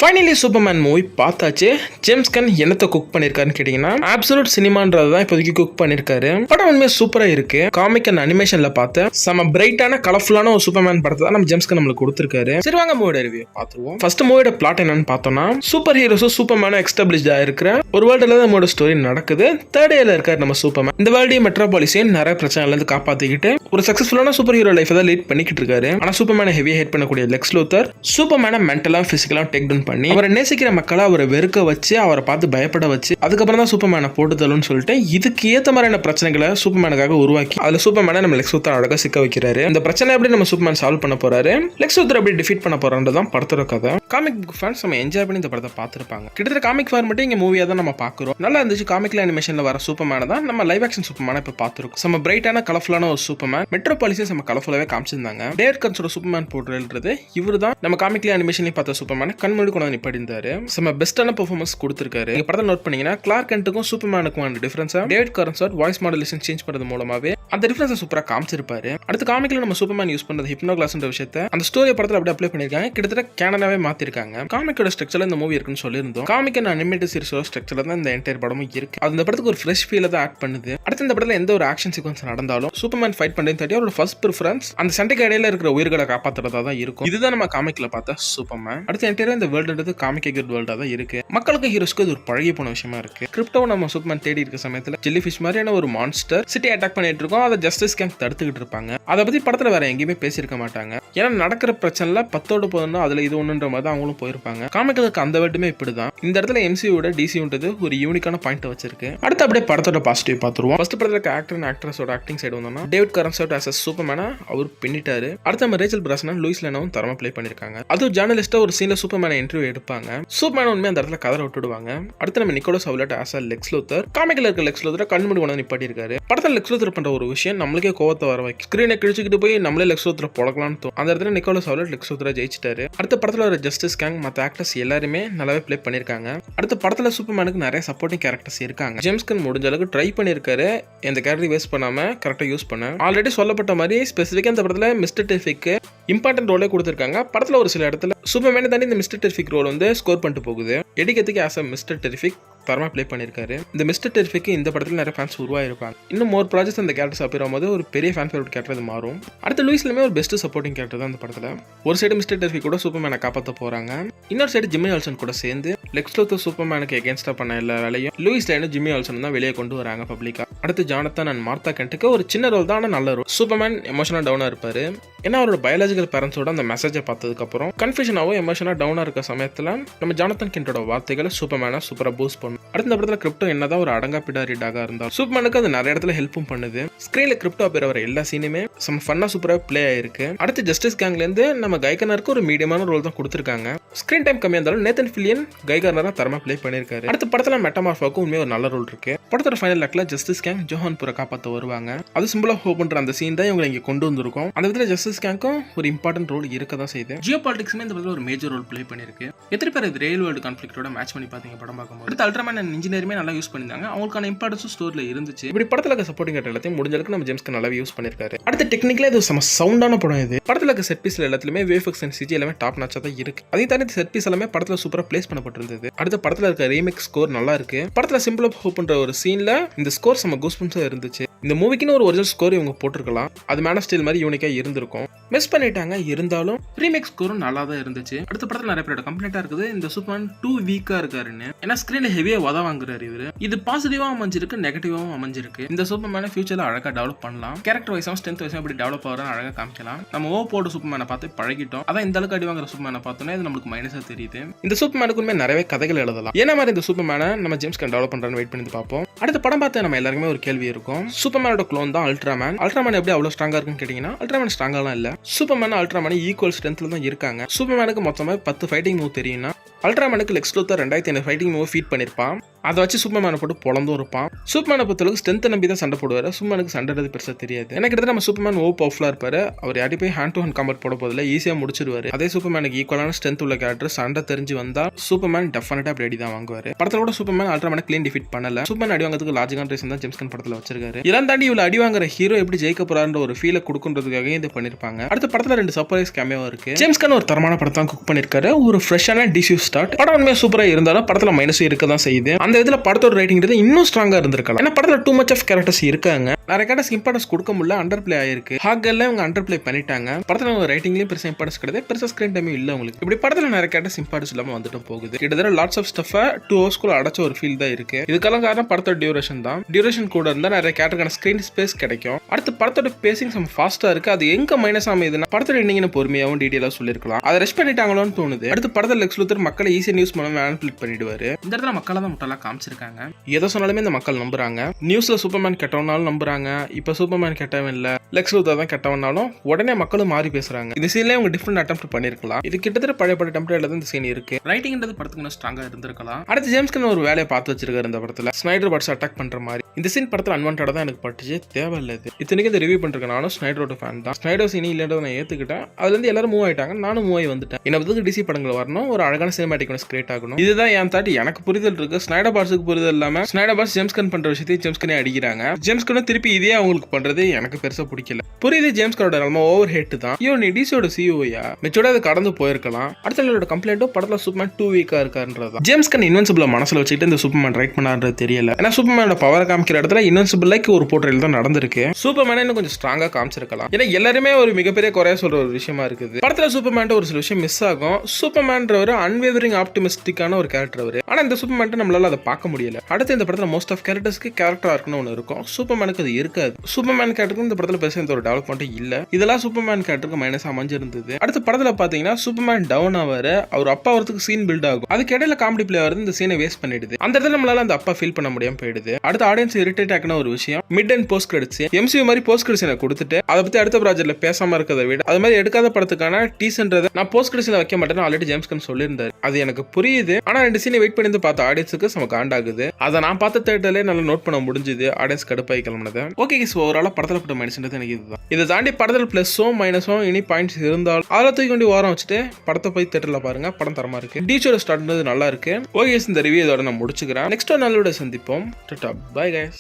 Finally Superman movie பார்த்தாச்சு. James கன் என்னத்தை cook பண்ணிருக்காருன்னு கேட்டீங்கன்னா அப்சல்யூட் சினிமான்றது தான் இப்போதைக்கு குக் பண்ணிருக்காரு. படம் உண்மையாக சூப்பரா இருக்கு. காமிக் அண்ட் அனிமேஷன்ல பார்த்து செம பிரைட்டான கலர்ஃபுல்லான ஒரு சூப்பர்மேன் படத்தை தான் நம்ம ஜேம்ஸ் கன் நம்மளுக்கு கொடுத்துருக்காரு. சரி வாங்க மூவியோட ரிவ்யூ பார்த்துருவோம். ஃபர்ஸ்ட் மூவியோட பிளாட் என்னன்னு பார்த்தோம்னா சூப்பர் ஹீரோஸும் சூப்பர்மேனும் எக்ஸ்டாப்ளிஷ்டா இருக்கிற ஒரு வேர்ல்டுல தான் நம்மளோட ஸ்டோரி நடக்குது. தேர்ட் இயர்ல இருக்காரு நம்ம சூப்பர்மேன். இந்த வேர்ல்டையும் மெட்ரோபாலிஸையும் நிறைய பிரச்சனைல இருந்து காப்பாத்திக்கிட்டு ஒரு சக்சஸ்ஃபுல்லான சூப்பர் ஹீரோ லைஃப் தான் லீட் பண்ணிக்கிட்டு இருக்காரு. ஆனா சூப்பர்மேனை ஹெவியா ஹேட் பண்ணக்கூடிய லெக்ஸ் லூத்தர் சூப்பர்மேனை மென்டலா பிசிக்கலா டேக் டவுன் பண்ணி அவரை நேசிக்கிற மக்களை அவரை வெறுக்க வச்சு அவரை பார்த்து பயப்பட வச்சு அதுக்கப்புறம் தான் சூப்பர்மேனை போட்டுதலும்னு சொல்லிட்டு இதுக்கு ஏத்த மாதிரியான பிரச்சனைகளை சூப்பர்மேனுக்காக உருவாக்கி அதுல சூப்பர்மேனை நம்ம லெக்ஸ் லூத்தர் அழகா சிக்க வைக்கிறாரு. இந்த பிரச்சனை எப்படி நம்ம சூப்பர்மேன் சால்வ் பண்ண போறாரு, லெக்ஸ் லூத்தர் எப்படி டிஃபீட் பண்ண போறான்றதான் படத்தோட கதை. காமிக் புக் ஃபேன்ஸ் நம்ம என்ஜாய் பண்ணி இந்த படத்தை பார்த்திருப்பாங்க. கிட்டத்தட்ட காமிக் ஃபார்மேட் இங்க மூவியா தான் நம்ம பார்க்கிறோம். நல்லா இருந்துச்சு. காமிக்ல அனிமேஷன்ல வர சூப்பர்மேனை தான் நம்ம லைவ் ஆக்ஷன் சூப்பர்மேனை இப்ப பார்த்திருக்கோம். நம்ம பிரைட்டான கலர்ஃபுல்லான ஒரு சூப்பர்மேன் மெட்ரோபாலிஸை நம்ம கலர்ஃபுல்லாவே காமிச்சிருந்தாங்க. டேவிட் கன்ஸோட சூப்பர்மேன் போர்ட்ரேல்ன்றது இவரு தான் நம்ம காமிக்ல அனிமேஷன்ல பார்த்த சூப்பர்மேனை கண்மூடி கொண்டு நிப்பாடிந்தாரு. நம்ம பெஸ்டான பெர்ஃபார்மன்ஸ் கொடுத்திருக்காரு. இந்த படத்தை நோட் பண்ணீங்கன்னா கிளார்க் கென்ட்டுக்கும் சூப்பர்மேனுக்கும் டிஃபரன்ஸா டேவிட் கன்ஸோட வாய்ஸ் மாடுலேஷன் சேஞ்ச் பண்றது மூலமாவே அந்த டிஃபரன்ஸை சூப்பரா காமிச்சிருப்பாரு. அடுத்து காமிக்ல நம்ம சூப்பர்மேன் யூஸ் பண்றது ஹிப்னோ கிளாஸ்ன்ற விஷயத்தை அந்த ஸ்டோரி படத்துல அப்படியே அப்ளை பண்ணிருக்காங்க. கிட்டத்தட்ட கேனனாவே மாத்திருக்காங்க. காமிக்கோட ஸ்ட்ரக்சர்ல இந்த மூவி இருக்குன்னு சொல்லியிருந்தோம். காமிக் அண்ட் அனிமேட்டட் சீரிஸோட ஸ்ட்ரக்சர்ல தான் இந்த என்டையர் படமும் இருக்கு. அது இந்த படத்துக்கு ஒரு ஃப்ரெஷ் ஃபீல் தான் ஆட் பண்ணுது. அடுத்து இந்த படத்துல எந்த ஒரு ஆக்ஷன் சீக்வன்ஸ் நடந்தாலும் சூப்பர்மேன் ஃபைட் பண்றது தட்டி அவரோட ஃபர்ஸ்ட் ப்ரிஃபரன்ஸ் அந்த சண்டைக்கு இடையில இருக்கிற உயிர்களை காப்பாத்துறதா தான் இருக்கும். இதுதான் நம்ம காமிக்ல பார்த்த சூப்பர்மேன். அடுத்து என்டையர் இந்த வேர்ல்டுன்றது காமிக் குட் வேர்ல்டா தான் இருக்கு. மக்களுக்கு ஹீரோஸ்க்கு இது ஒரு பழகி போன விஷயமா இருக்கு. கிரிப்டோ நம்ம சூப்பர்மேன் தேடி இருக்க சமயத்துல ஜெல்லி ஃபிஷ் மாதிரியான ஒரு மான்ஸ்டர் சிட்டி அட்டாக் பண்ணிட்டு இருக்கோம். அதை ஜஸ்டிஸ் கேங் தடுத்துக்கிட்டு இருப்பாங்க. அதை பத்தி படத்துல வேற எங்கேயுமே பேசியிருக்க மாட்டாங்க. ஏன்னா நடக்கிற பிரச்சனைல 10 போதுன்னா அதுல இது ஒண்ணுன்ற மாதிரி தான் அவங்களும் போயிருப்பாங்க. காமிக்கிறதுக்கு அந்த வேர்டுமே இப்படிதான். இந்த இடத்துல எம்சியோட டிசின்றது ஒரு யூனிக்கான பாயிண்ட் வச்சிருக்கு. அடுத்து அப்படியே படத்தோட பாசிட்டிவ் பார்த்துருவோம். ஃபர்ஸ்ட் படத்துல ஆக்டர் அண்ட் ஆக்ட்ரஸோட ஆக்டிங் சைடு வந்தோம்னா டேவிட் கரன்சோட் ஆஸ் சூப்பர்மேனா அவர் பின்னிட்டாரு. அடுத்து நம்ம ரேச்சல் பிராஸ்னன் லூயிஸ் லேனாவும் தரமா ப்ளே பண்ணிருக்காங்க. அதுவும் ஜேர்னலிஸ்டா ஒரு சீன்ல சூப்பர்மேனை இன்டர்வியூ எடுப்பாங்க. சூப்பர்மேன் உண்மையா அந்த இடத்துல கதற விட்டுடுவாங்க. அடுத்து நம்ம நிக்கோலஸ் ஹவுலட் ஆஸ் லெக்ஸ் லூத்தர் காமிக்ல இருக்க லெக்ஸ் லூத்தரை கண்மூடி கொண்டு நிப்பாட்டி இருக்காரு. படத்துல லெக்ஸ் லூத்தர் பண்ற ஒரு விஷயம் நம்மளுக்கே கோவத்தை வர வைக்கும். ஸ்கிரீனை கிழிச்சுக்கிட்டு போய் நம்மளே லெக்ஸ் லூத்தரை போடலாம்னு தோணும். அந்த இடத்துல நிக்கோலஸ் ஹவுலட் லெக்ஸ் லூத்தரை ஜெயிச்சிட்டாரு. அடுத்த படத்துல ஒரு ஜஸ்டிஸ் கேங் மற்ற ஆக்டர்ஸ் எல்லாருமே நல்லாவே ப்ளே பண்ணிருக்காங்க. அடுத்த படத்துல சூப்பர்மேனுக்கு நிறைய சப்போர்ட்டிங் கேரக்டர்ஸ் இருக்காங்க. ஜேம்ஸ் கன் முடிஞ்ச அளவுக்கு ட்ரை பண்ணிருக்காரு. இந்த கேரக்டர் வேஸ்ட் பண்ணாம கரெக்டா யூஸ் பண்ண ஆல்ரெடி சொல்லப்பட்ட மாதிரி ஸ்பெசிஃபிக்கா இந்த படத்துல மிஸ்டர் டெர்ஃபிக்கு இம்பார்ட்டன்ட் ரோலே கொடுத்திருக்காங்க. படத்துல ஒரு சில இடத்துல சூப்பர்மேனை தாண்டி இந்த மிஸ்டர் டெர்ஃபிக் ரோல் வந்து ஸ்கோர் பண்ணிட்டு போகுது. எடிக்கத்துக்கு ஆஸ் மிஸ்டர் டெர்ஃபிக் தரமா ப்ளே பண்ணிருக்காரு. இந்த மிஸ்டர் டெர்ஃபிக்கு இந்த படத்துல நிறைய ஃபேன்ஸ் உருவாயிருப்பாங்க. இன்னும் மோர் ப்ராஜெக்ட்ஸ் அந்த கேரக்டர்ஸ் அப்பியரும் போது ஒரு பெரிய ஃபேன் ஃபேவரட் கேரக்டர் அது மாறும். அடுத்து லூயிஸ்லமே ஒரு பெஸ்ட் சப்போர்ட்டிங் கேரக்டர் தான் இந்த படத்துல. ஒரு சைடு மிஸ்டர் டெர்ஃபிக் கூட சூப்பர்மேனை காப்பாற்ற போறாங்க. இன்னொரு சைடு ஜிம்மி ஆல்சன் கூட சேர்ந்து லெக்ஸ் லூத்தர் சூப்பர்மேனுக்கு எகேன்ஸ்டா பண்ண எல்லா வேலையும் லூயிஸ் லேனும் ஜிம்மி ஆல்சன் தான் வெளியே கொண்டு வராங்க பப்ளிக்கா. அடுத்து ஜானத்தன் அண்ட் மார்த்தா கென்ட்டுக்கு ஒரு சின்ன ரோல் தான், ஆனால் நல்ல ரோல். சூப்பர்மேன் எமோஷனா டவுனா இருப்பாரு. ஏன்னா அவரோட பயாலஜிக்கல் பேரண்ட்ஸோட அந்த மெசேஜை பார்த்ததுக்கு அப்புறம் கன்ஃபியூஷனாகவும் எமோஷனா டவுனா இருக்க சமயத்துல நம்ம ஜானத்தன் கென்ட்டோட வார்த்தைகளை சூப்பர்மேனை சூப்பரா பூஸ்ட் பண்ணும். அடுத்த இந்த படத்துல கிரிப்டோ என்னதான் ஒரு அடங்கா பிடாரிடாக இருந்தாலும் சூப்பர்மேனுக்கு அது நிறைய இடத்துல ஹெல்ப்பும் பண்ணுது. ஸ்கிரீன்ல கிரிப்டோ பேர் வர எல்லா சீனுமே செம்ம ஃபன்னா சூப்பரா பிளே ஆயிருக்கு. அடுத்து ஜஸ்டிஸ் கேங்ல இருந்து நம்ம கைகனருக்கு ஒரு மீடியமான ரோல் தான் கொடுத்திருக்காங்க. ஸ்கிரீன் டைம் கம்மியா இருந்தாலும் நேத்தன் ஃபில்லியன் கைகனரா தரமா பிளே பண்ணிருக்காரு. அடுத்த படத்துல மெட்டமார்ஃபாக்கும் உண்மையாக ஒரு நல்ல ரோல் இருக்கு. படத்தோட ஃபைனல் ஆக்ட்ல ஜஸ்டிஸ் கேங் ஜோஹான்பூரை காப்பாற்ற வருவாங்க. அது சிம்பிள் ஆஃப் ஹோப்ன்ற அந்த சீன் தான் இவங்க இங்க கொண்டு வந்திருக்கும். அந்த விதத்துல ஜஸ்டிஸ் கேங்க்கும் ஒரு இம்பார்ட்டன்ட் ரோல் இருக்க தான் செய்யுது. ஜியோ பாலிடிக்ஸ்மே இந்த படத்துல ஒரு மேஜர் ரோல் பிளே பண்ணிருக்கு. எத்தனை பேர் இது ரியல் வேர்ல்டு கான்ஃபிளிக்டோட மேட்ச் பண்ணி பாத்தீங்க படம் பார்க்கும்போது. அடுத்து அல்ட்ராமேன் அண்ட் இன்ஜினியருமே நல்லா யூஸ் பண்ணிருந்தாங்க. அவங்களுக்கான இம்பார்ட்டன்ஸும் ஸ்டோரியில இருந்துச்சு. இப்படி படத்துல இருக்க சப்போர்ட்டிங் கேரக்டர் எல்லாத்தையும் முடிஞ்ச அளவுக்கு நம்ம ஜேம்ஸ்க்கு நல்லாவே யூஸ் பண்ணிருக்காரு. அடுத்து டெக்னிக்கலா இது செம சவுண்டான படம். இது படத்துல இருக்க செட் பீஸ்ல எல்லாத்துலயுமே வேஃபெக்ஸ் அண்ட் சிஜி எல்லாமே டாப் நாச்சா தான் இருக்கு. அதே தாண்டி செட் பீஸ் எல்லாமே படத்துல சூப்பரா பிளேஸ் பண்ணப்பட்டிருந்தது. அடுத்த படத்துல இருக்க ரீமேக் ஸ்கோர் நல்லா இருக்கு. படத்துல சிம்பிள் ஆஃப் ஹோப்ன்ற ஒரு சீன்ல இந்த ஸ்கோர் செம கூஸ்பம்ஸா இருந்துச்சு. இந்த மூவிக்குன்னு ஒரு ஒரிஜினல் ஸ்கோர் இவங்க போட்டிருக்கலாம். அது மேன் ஆஃப் ஸ்டீல் மாதிரி யூனிக்கா இருந்திருக்கும். மிஸ் பண்ணிட்டாங்க. இருந்தாலும் ரீமேக் ஸ்கோரும் நல்லா தான் இருந்துச்சு. அடுத்த படத்துல நிறைய பேரோட கம்ப்ளைண்டா இருக்குது இந்த சூப்பர்மேன் டூ வீக்கா இருக்காருன்னு. ஏன்னா ஸ்கிரீன்ல ஹெவியா வத வாங்குறாரு இவரு. இது பாசிட்டிவா அமைஞ்சிருக்கு, நெகட்டிவாவும் அமைஞ்சிருக்கு. இந்த சூப்பர்மேனை ஃபியூச்சர்ல அழகா டெவலப் பண்ணலாம். கேரக்டர் வைஸும் ஸ்ட்ரென்த் வைஸும் எப்படி டெவலப் ஆகுறான்னு அழகா காமிக்கலாம். நம்ம ஓப்போட சூப்பர்மேனை பார்த்து பழகிட்டோம். அதான் இந்த அளவுக்கு அடி வாங்குற சூப்பர்மேனை பார்த்தோன்னே இது நம்மளுக்கு மைனஸா தெரியுது. இந்த சூப்பர்மேனுக்குமே நிறைய கதைகள் எழுதலாம். ஏன்னா மாதிரி இந்த சூப்பர்மேனை நம்ம ஜேம்ஸ் கன் டெவலப் பண்றான்னு வெயிட் பண்ணி பார்ப்போம். அடுத்த படம் பார்த்து நம்ம எல்லாருக்குமே ஒரு கேள்வி இருக்கும். சூப்பர்மேனோட க்ளோன் தான் அல்ட்ராமேன். அல்ட்ராமேன் எப்படி அவ்வளவு ஸ்ட்ராங்கா இருக்குன்னு கேட்டீங்கன்னா அல்ட்ராமேன் ஸ்ட்ராங்காலாம் இல்ல. சூப்பர்மேன் அல்ட்ராமேன் ஈக்குவல் ஸ்ட்ரென்த்ல தான் இருக்காங்க. சூப்பர்மேனுக்கு மொத்தமா 10 ஃபைட்டிங் மூவ் தெரியும்னா அல்ட்ராமேனுக்கு Lex Luthor 2500 fighting move feed பண்ணிருப்பான். அதை வச்சு சூப்பர்மேனை போட்டு பொழந்தும் இருப்பான். சூப்பர்மேனை பொறுத்தளவுக்கு ஸ்ட்ரென்த் நம்பி தான் சண்டை போடுவார். சூப்பர்மேனுக்கு சண்டைறது பெருசாக தெரியாது. எனக்கு கிட்ட நம்ம சூப்பர்மேன் பவர்ஃபுல்லாக இருப்பார். அவர் யாரி போய் ஹேண்ட் டு ஹேண்ட் காம்பேட் போட போதில் ஈஸியாக முடிச்சிருவாரு. அதே சூப்பர்மேனுக்கு ஈக்குவலான ஸ்ட்ரென்த் உள்ள கேரக்டர் சண்டை தெரிஞ்சு வந்தா சூப்பர்மேன் டெஃபினட்டா ரெடி தான் வாங்குவார். படத்தில் கூட சூப்பர்மேன் அல்ட்ராமேனை க்ளீன் டிஃபீட் பண்ணல. சூப்பர்மேன் அடி வாங்கிறதுக்கு லாஜிக்கான ரீசன் தான் ஜேம்ஸ் கன் படத்தில் வச்சிருக்காரு. இதெல்லாம் தாண்டி இவ்வளவு அடி வாங்குற ஹீரோ எப்படி ஜெயிக்க போறான்ற ஒரு ஃபீலை கொடுக்குறதுக்காக இது பண்ணிருப்பாங்க. அடுத்த படத்தில் 2 சர்ப்ரைஸ் கேமியோ இருக்கு. ஜேம்ஸ் கன் ஒரு தரமான படத்தை குக் பண்ணிருக்காரு. ஒரு ஃப்ரெஷ்ஷான டிஷ்யூ ஸ்டார்ட். படம் உண்மையாக சூப்பராக இருந்தாலும் படத்தில் மைனஸும் இருக்க தான் செய்யுது. அந்த இதில் படத்தோட ரேட்டிங் இன்னும் ஸ்ட்ராங்கா இருந்திருக்கலாம். ஏன்னா படத்தில் டூ மச் ஆஃப் கேரக்டர்ஸ் இருக்காங்க. நிறைய கேரக்டர்ஸ் இம்பார்ட்டன்ஸ் கொடுக்க முடியல, அண்டர் பிளே ஆயிருக்கு. ஹாக்கர்ல இவங்க அண்டர் பிளே பண்ணிட்டாங்க. படத்தில் அவங்க ரைட்டிங்லயும் பெருசா இம்பார்ட்டன்ஸ் கிடையாது, பெருசா ஸ்கிரீன் டைம் இல்ல உங்களுக்கு. இப்படி படத்தில் நிறைய கேரக்டர்ஸ் இம்பார்ட்டன்ஸ் இல்லாம வந்துட்டு போகுது. கிட்டத்தட்ட லாட்ஸ் ஆஃப் ஸ்டஃப் 2 ஹவர்ஸ்க்குள்ள அடைச்ச ஒரு ஃபீல் தான் இருக்கு. இதுக்கெல்லாம் காரணம் படத்தோட டியூரேஷன் தான். டியூரேஷன் கூட இருந்தா நிறைய கேரக்டருக்கான ஸ்கிரீன் ஸ்பேஸ் கிடைக்கும். அடுத்து படத்தோட பேசிங் சம் ஃபாஸ்டா இருக்கு. அது எங்க மைனஸ் ஆகுதுன்னா படத்தோட நீங்க பொறுமையாவும் டீடைலா சொல்லிருக்கலாம். அதை ரெஸ்ட் பண்ணிட்டாங்களோன்னு தோணுது. அடுத்து படத்தில் லெக்ஸ் லூத்தர் மக்களை ஈஸியா நியூஸ் மூலம் மேனிபுலேட் பண்ணிடுவாரு. இந்த இடத்துல மக்களை தான் முட்டலா காமிச்சிருக்காங்க. எதை சொன்னாலுமே இந்த மக்கள் நம்புறாங்க. நியூஸ்ல சூப்பர்மேன் கெட்டவனாலும் நம்புறாங்க. இப்ப சூப்பர்மேன் கெட்டவன் இல்ல, லெக்ஸ் லூத்தர் தான் கெட்டவனாலும் உடனே மக்களும் மாறி பேசுறாங்க. இந்த சீன்ல அவங்க டிஃபரெண்ட் அட்டெம்ப்ட் பண்ணிருக்கலாம். இது கிட்டத்தட்ட பழைய பட டெம்ப்ளேட்ல தான் இந்த சீன் இருக்கு. ரைட்டிங்ன்றது படத்துக்கு இன்னும் ஸ்ட்ராங்கா இருந்திருக்கலாம். அடுத்து ஜேம்ஸ் கன் ஒரு வேலையை பார்த்து வச்சிருக்காரு இந்த படத்துல. ஸ்னைடர் பட்ஸ் அட்டாக் பண்ற மாதிரி இந்த சீன் படத்துல அன்வான்டடா தான் எனக்கு பட்டுச்சு. தேவையில்லை. இத்தனைக்கு இந்த ரிவ்யூ பண்ணிருக்கேன். நானும் ஸ்னைடரோட ஃபேன் தான். ஸ்னைடர் சீன் இல்லைன்றதை நான் ஏத்துக்கிட்டேன். அதுல இருந்து எல்லாரும் மூவ் ஆயிட்டாங்க, நானும் மூவ் ஆகி வந்துட்டேன். என்ன பத்தி டிசி படங்கள் வரணும், ஒரு அழகான சினிமேட்டிக் கிரியேட் ஆகணும். இதுதான் என் தாட்டி. எனக்கு புரிதல் இருக்கு. ஸ்னைடர் பாட்ஸுக்கு புரிதல் இல்லாம ஸ்னைடர் பாட்ஸ் ஜேம்ஸ் கன் பண்ற விஷயத்தையும் ஜேம்ஸ் கனே அடிக்கிறாங்க. ஜேம்ஸ் கன் திருப்பி இதே அவங்களுக்கு பண்றது எனக்கு பெருசா பிடிக்கல. புரியுது ஜேம்ஸ் கனோட நிலைமை ஓவர் ஹேட் தான். நீ டிசியோட சிஓயா மெச்சோட அது கடந்து போயிருக்கலாம். அடுத்த கம்ப்ளைண்ட்டும் படத்துல சூப்பர்மேன் 2 வீக்கா இருக்காருன்றது. ஜேம்ஸ் கன் இன்வென்சிபிள மனசுல வச்சுக்கிட்டு இந்த சூப்பர்மேன் ரைட் பண்ணாருன்றது தெரியல. ஏன்னா சூப்பர்மேனோட பவர் காமிக்கிற இடத்துல இன்வென்சிபிள் லைக் ஒரு போர்ட்ரேல் தான் நடந்திருக்கு. சூப்பர்மேன் இன்னும் கொஞ்சம் ஸ்ட்ராங்கா காமிச்சிருக்கலாம். ஏன்னா எல்லாருமே ஒரு மிகப்பெரிய குறைய சொல்ற ஒரு விஷயமா இருக்குது. படத்துல சூப்பர்மேன் ஒரு சில விஷயம் மிஸ் ஆகும். சூப்பர்மேன்ற ஒரு அன்வேவரிங் ஆப்டிமிஸ்டிக்கான ஒரு கேரக்டர் அவரு. ஆனா இந்த சூப்பர்மேன் நம்மளால அதை பார்க்க முடியல. அடுத்து இந்த படத்துல மோஸ்ட் ஆஃப் கேரக்டர்ஸ்க்கு கேரக்டர் ஆர்க்னு ஒன்று இருக்கும். சூப்பர்மேனுக்கு அது இருக்காது. சூப்பர்மேன் கேரக்டருக்கு இந்த படத்துல பெருசா எந்த ஒரு டெவலப்மெண்ட் இல்ல. இதெல்லாம் சூப்பர்மேன் கேரக்டருக்கு மைனஸ் அமைஞ்சிருந்தது. அடுத்த படத்துல பாத்தீங்கன்னா சூப்பர்மேன் டவுன் ஆவாரு. அவர் அப்பா வரதுக்கு சீன் பில்ட் ஆகும். அதுக்கு இடையில காமெடி பிளே வருது. இந்த சீனை வேஸ்ட் பண்ணிடுது. அந்த இடத்துல நம்மளால அந்த அப்பா ஃபீல் பண்ண முடியாம போயிடுது. அடுத்த ஆடியன்ஸ் இரிட்டேட் ஆக்கின ஒரு விஷயம் mid and post credits. MCU மாதிரி போஸ்ட் கிரெடிட்ஸ் கொடுத்துட்டு அதை பத்தி அடுத்த ப்ராஜெக்ட்ல பேசாம இருக்கிறத விட அது மாதிரி எடுக்காத படத்துக்கான டீசன்றதை நான் போஸ்ட் கிரெடிட்ஸ்ல வைக்க மாட்டேன்னு ஆல்ரெடி ஜேம்ஸ் கன் சொல்லியிருந்தாரு. அது எனக்கு புரியுது. ஆனா 2 சீனை வெயிட் பண்ணி பார்த்த ஆடியன்ஸுக்கு சம காண்டாகுது. அதை நான் பார்த்த தேட்டர்ல நல்லா நோட் பண்ண முடிஞ்சது. ஆடியன்ஸ் கடுப்பாய் கிளம்பினது. ஓகே ஸோ ஓவராலா படத்துல போட்ட மைனஸ்ன்றது எனக்கு இதுதான். இதை தாண்டி படத்துல பிளஸும் மைனஸும் இனி பாயிண்ட்ஸ் இருந்தாலும் அதில் தூக்கி கொண்டு ஓரம் வச்சுட்டு படத்தை போய் தேட்டர்ல பாருங்க. படம் தரமா இருக்கு. டீச்சோட ஸ்டார்ட் நல்லா இருக்கு. ஓகே இந்த ரிவ்யூ இதோட நான் முடிச்சுக்கிறேன். நெக்ஸ்ட் ஒரு நல்ல சந்திப்போம். Tata bye guys.